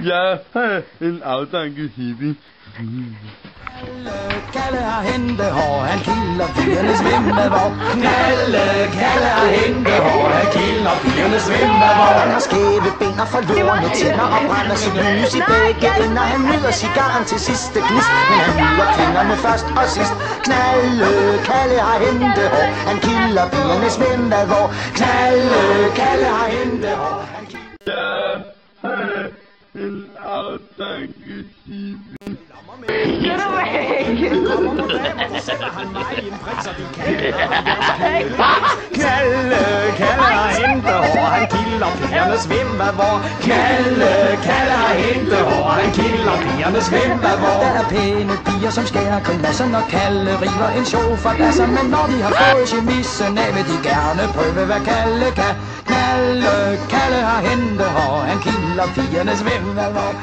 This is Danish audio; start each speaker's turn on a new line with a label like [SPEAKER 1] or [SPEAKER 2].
[SPEAKER 1] Jeg er en afdanket hippie.
[SPEAKER 2] Kalle har hentehår, han kilder pigernes svømmevogn. Kalle har hentehår, han kilder pigernes svømmevogn. Han har skæve ben og forlorene tænder og brænder sit lys i begge ender. Han nyder cigaren til sidste gnist, men han nyder kvinderne først og sidst. Kalle har hentehår, han kilder pigernes svømmevogn. Kalle har hentehår, han kilder...
[SPEAKER 1] En afdanket hippie.
[SPEAKER 3] Skal du væk?
[SPEAKER 2] Kalle har hentehår, han kilder pigernes svømmevogn. Kalle har hentehår, han kilder pigernes svømmevogn. Der er pæne piger, som skærer grimasser, når Kalle river en show for dasser. Men når de har fået chemissen af, vil de gerne prøve, hvad Kalle kan. Kalle har hentehår, han kilder pigernes svømmevogn.